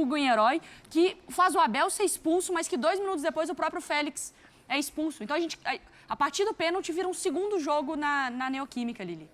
Hugo em herói, que faz o Abel ser expulso, mas que 2 minutos depois o próprio Félix é expulso. Então, a partir do pênalti, vira um segundo jogo na Neoquímica, Lili.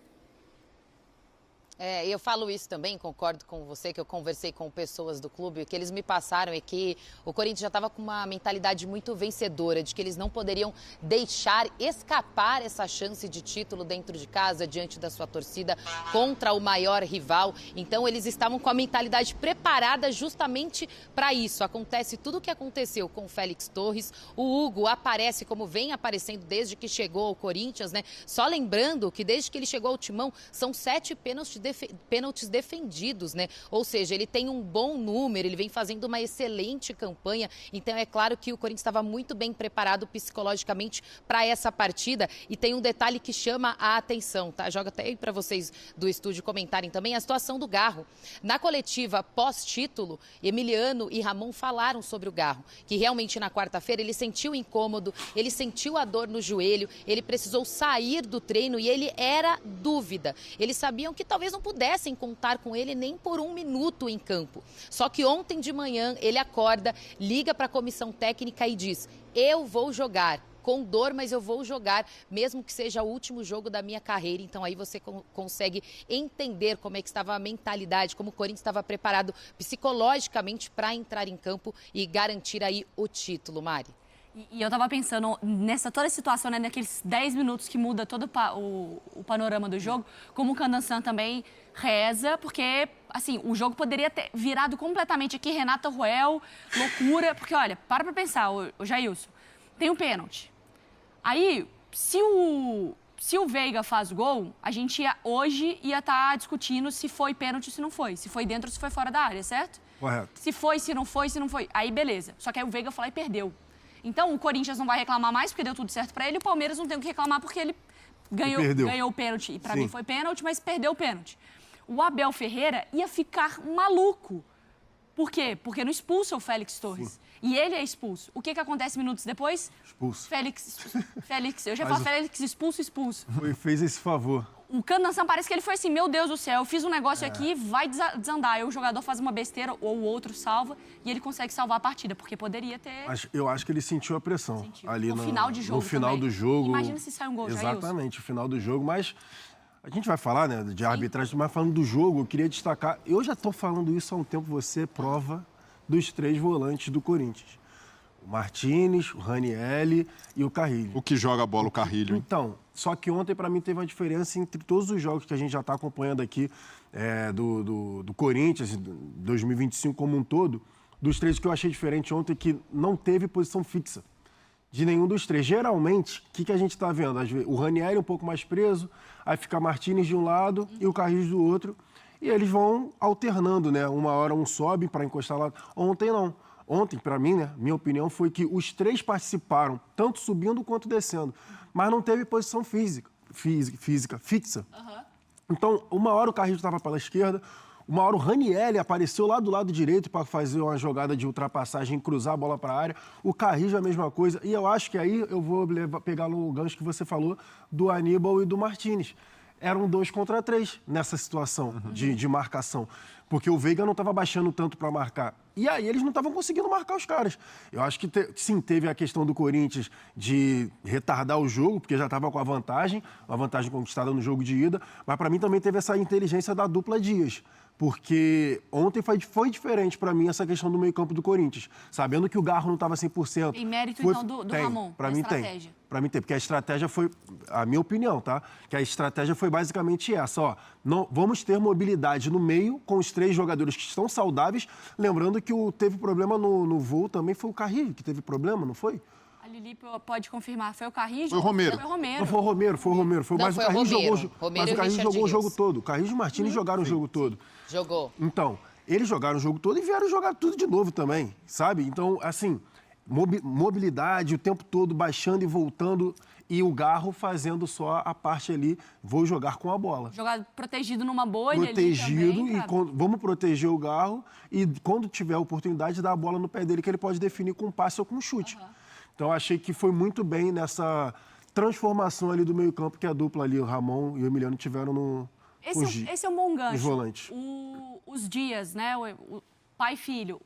Eu falo isso também, concordo com você, que eu conversei com pessoas do clube, o que eles me passaram é que o Corinthians já estava com uma mentalidade muito vencedora, de que eles não poderiam deixar escapar essa chance de título dentro de casa, diante da sua torcida, contra o maior rival. Então eles estavam com a mentalidade preparada justamente para isso. Acontece tudo o que aconteceu com o Félix Torres, o Hugo aparece como vem aparecendo desde que chegou ao Corinthians, né? Só lembrando que desde que ele chegou ao Timão, são 7 pênaltis defendidos, né? Ou seja, ele tem um bom número, ele vem fazendo uma excelente campanha, então é claro que o Corinthians estava muito bem preparado psicologicamente para essa partida. E tem um detalhe que chama a atenção, tá? Joga até aí para vocês do estúdio comentarem também a situação do Garro. Na coletiva pós-título, Emiliano e Ramon falaram sobre o Garro, que realmente na quarta-feira ele sentiu incômodo, ele sentiu a dor no joelho, ele precisou sair do treino e ele era dúvida. Eles sabiam que talvez não pudessem contar com ele nem por 1 minuto em campo. Só que ontem de manhã ele acorda, liga para a comissão técnica e diz: eu vou jogar. Com dor, mas eu vou jogar, mesmo que seja o último jogo da minha carreira. Então aí você consegue entender como é que estava a mentalidade, como o Corinthians estava preparado psicologicamente para entrar em campo e garantir aí o título, Mari. E eu tava pensando nessa toda a situação, né, naqueles 10 minutos que muda todo o panorama do jogo, como o Candançan também reza, porque, assim, o jogo poderia ter virado completamente aqui, Renata Ruel, loucura, porque, olha, para pensar, o Jailson, tem um pênalti. Aí, se o Veiga faz gol, a gente hoje ia estar discutindo se foi pênalti ou se não foi, se foi dentro ou se foi fora da área, certo? Correto. Se foi, se não foi, se não foi. Aí, beleza. Só que aí o Veiga foi lá e perdeu. Então, o Corinthians não vai reclamar mais porque deu tudo certo para ele, e o Palmeiras não tem o que reclamar porque ele ganhou o pênalti. E para mim foi pênalti, mas perdeu o pênalti. O Abel Ferreira ia ficar maluco. Por quê? Porque não expulsa o Félix Torres. Sim. E ele é expulso. O que acontece minutos depois? Expulso. Félix, eu já falo Félix expulso. Fez esse favor. O Candançan parece que ele foi assim, meu Deus do céu, eu fiz um negócio aqui, vai desandar. Aí o jogador faz uma besteira, ou o outro salva, e ele consegue salvar a partida, porque poderia ter... Eu acho que ele sentiu a pressão. Ali no final de jogo. No final também. do jogo. Imagina se sai um gol, Exatamente, o final do jogo, mas... A gente vai falar, né, de arbitragem, mas falando do jogo, eu queria destacar... Eu já estou falando isso há um tempo, você é prova dos 3 volantes do Corinthians. O Martínez, o Ranieri e o Carrilho. O que joga a bola, o Carrilho. Então, só que ontem, para mim, teve uma diferença entre todos os jogos que a gente já está acompanhando aqui do Corinthians, 2025 como um todo, dos 3 que eu achei diferente ontem, que não teve posição fixa de nenhum dos 3. Geralmente, o que a gente está vendo? O Ranieri um pouco mais preso, aí fica Martínez de um lado e o Carrilho do outro, e eles vão alternando, né? Uma hora um sobe para encostar lá. Ontem não. Ontem, para mim, né, minha opinião foi que os 3 participaram, tanto subindo quanto descendo, mas não teve posição física fixa. Uhum. Então, uma hora o Carrillo estava pela esquerda, uma hora o Ranieri apareceu lá do lado direito para fazer uma jogada de ultrapassagem, cruzar a bola para a área. O Carrillo a mesma coisa. E eu acho que aí eu vou pegar no gancho que você falou do Aníbal e do Martínez. Eram 2 contra 3 nessa situação de marcação. Porque o Veiga não estava baixando tanto para marcar. E aí eles não estavam conseguindo marcar os caras. Eu acho que sim, teve a questão do Corinthians de retardar o jogo, porque já estava com a vantagem conquistada no jogo de ida. Mas para mim também teve essa inteligência da dupla Dias. Porque ontem foi diferente para mim essa questão do meio-campo do Corinthians. Sabendo que o Garro não estava 100%. Tem mérito, então, do Ramon, para mim tem. Para mim tem, porque a estratégia foi, a minha opinião, tá? Que a estratégia foi basicamente essa, ó. Não, vamos ter mobilidade no meio com os 3 jogadores que estão saudáveis. Lembrando que teve problema no voo também, foi o Carrillo que teve problema, não foi? A Lili pode confirmar, foi o Carrillo? Foi o Romero. Foi o Romero. Não, foi o Romero. Mas o Carrillo jogou o jogo todo. O Carrillo e o Martínez jogaram o jogo todo. Jogou. Então, eles jogaram o jogo todo e vieram jogar tudo de novo também, sabe? Então, assim, mobilidade o tempo todo, baixando e voltando, e o Garro fazendo só a parte ali, vou jogar com a bola. Jogar protegido numa bolha protegido ali também, vamos proteger o Garro e quando tiver a oportunidade, dar a bola no pé dele, que ele pode definir com um passe ou com um chute. Então, achei que foi muito bem nessa transformação ali do meio-campo que a dupla ali, o Ramon e o Emiliano, tiveram no... Esse é um bom gancho. Os volantes. Os Dias, né? O pai e filho.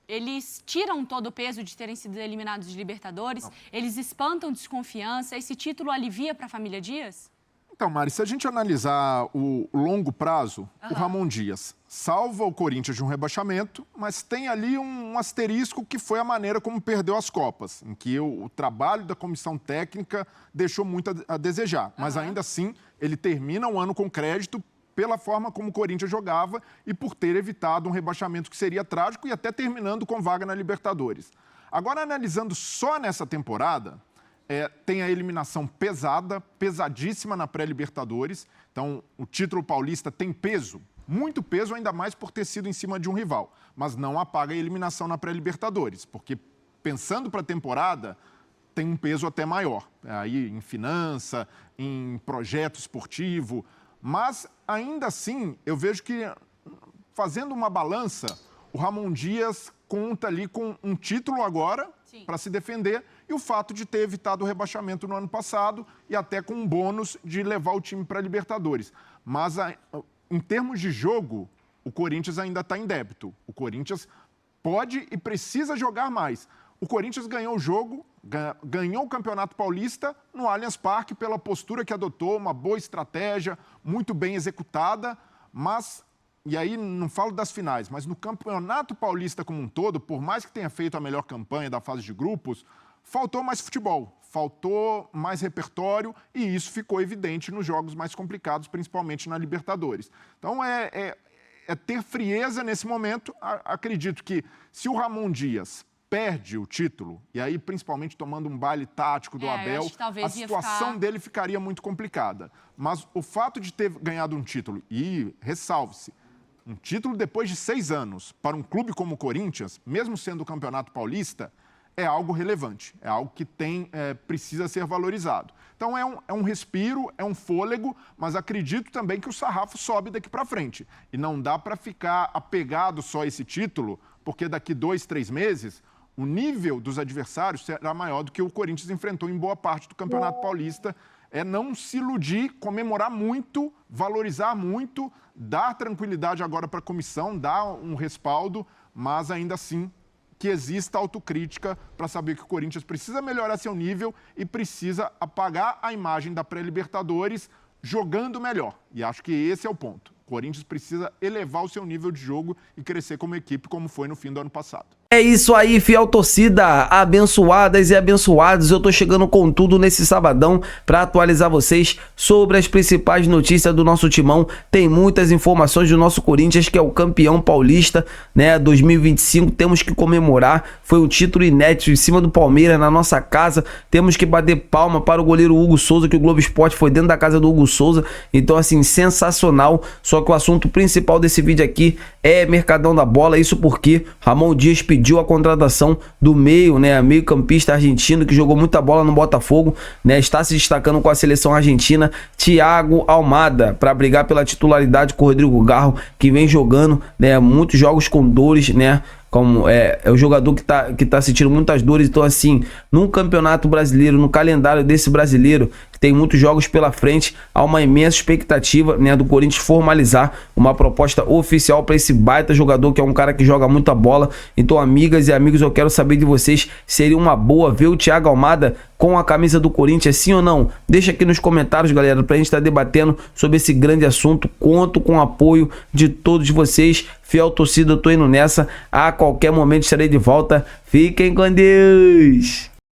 eles tiram todo o peso de terem sido eliminados de Libertadores? Não. Eles espantam desconfiança? Esse título alivia para a família Dias? Então, Mari, se a gente analisar o longo prazo, o Ramon Dias salva o Corinthians de um rebaixamento, mas tem ali um asterisco que foi a maneira como perdeu as Copas, em que o trabalho da comissão técnica deixou muito a desejar. Mas ainda assim, ele termina o ano com crédito pela forma como o Corinthians jogava e por ter evitado um rebaixamento que seria trágico e até terminando com vaga na Libertadores. Agora, analisando só nessa temporada, tem a eliminação pesada, pesadíssima na pré-Libertadores. Então, o título paulista tem peso, muito peso, ainda mais por ter sido em cima de um rival. Mas não apaga a eliminação na pré-Libertadores, porque pensando para a temporada, tem um peso até maior. Aí em finança, em projeto esportivo. Mas, ainda assim, eu vejo que, fazendo uma balança, o Ramon Dias conta ali com um título agora para se defender e o fato de ter evitado o rebaixamento no ano passado e até com um bônus de levar o time para a Libertadores. Mas, em termos de jogo, o Corinthians ainda está em débito. O Corinthians pode e precisa jogar mais. O Corinthians ganhou o jogo, ganhou o Campeonato Paulista no Allianz Parque pela postura que adotou, uma boa estratégia, muito bem executada, mas, e aí não falo das finais, mas no Campeonato Paulista como um todo, por mais que tenha feito a melhor campanha da fase de grupos, faltou mais futebol, faltou mais repertório e isso ficou evidente nos jogos mais complicados, principalmente na Libertadores. Então, é ter frieza nesse momento. Acredito que se o Ramon Dias perde o título, e aí principalmente tomando um baile tático do Abel, a situação dele ficaria muito complicada. Mas o fato de ter ganhado um título, e ressalve-se, um título depois de 6 anos para um clube como o Corinthians, mesmo sendo o Campeonato Paulista, é algo relevante, é algo que precisa ser valorizado. Então é um respiro, é um fôlego, mas acredito também que o sarrafo sobe daqui para frente. E não dá para ficar apegado só a esse título, porque daqui 2, 3 meses o nível dos adversários será maior do que o Corinthians enfrentou em boa parte do Campeonato Paulista. É não se iludir, comemorar muito, valorizar muito, dar tranquilidade agora para a comissão, dar um respaldo, mas ainda assim que exista autocrítica para saber que o Corinthians precisa melhorar seu nível e precisa apagar a imagem da pré-Libertadores jogando melhor. E acho que esse é o ponto. O Corinthians precisa elevar o seu nível de jogo e crescer como equipe, como foi no fim do ano passado. É isso aí, fiel torcida, abençoadas e abençoados, eu tô chegando com tudo nesse sabadão para atualizar vocês sobre as principais notícias do nosso timão. Tem muitas informações do nosso Corinthians, que é o campeão paulista, né, 2025, temos que comemorar, foi um título inédito em cima do Palmeiras na nossa casa, temos que bater palma para o goleiro Hugo Souza, que o Globo Esporte foi dentro da casa do Hugo Souza, então assim, sensacional. Só que o assunto principal desse vídeo aqui é Mercadão da Bola, isso porque Ramon Dias pediu a contratação do meio campista argentino que jogou muita bola no Botafogo, né, está se destacando com a seleção argentina, Thiago Almada, para brigar pela titularidade com o Rodrigo Garro, que vem jogando, né, muitos jogos com dores, né, como é o jogador que tá sentindo muitas dores. Então assim, num campeonato brasileiro, no calendário desse brasileiro, que tem muitos jogos pela frente, há uma imensa expectativa, né, do Corinthians formalizar uma proposta oficial para esse baita jogador, que é um cara que joga muita bola. Então, amigas e amigos, eu quero saber de vocês, seria uma boa ver o Thiago Almada com a camisa do Corinthians, sim ou não? Deixa aqui nos comentários, galera, pra gente estar debatendo sobre esse grande assunto. Conto com o apoio de todos vocês. Fiel torcida, eu tô indo nessa. A qualquer momento estarei de volta. Fiquem com Deus!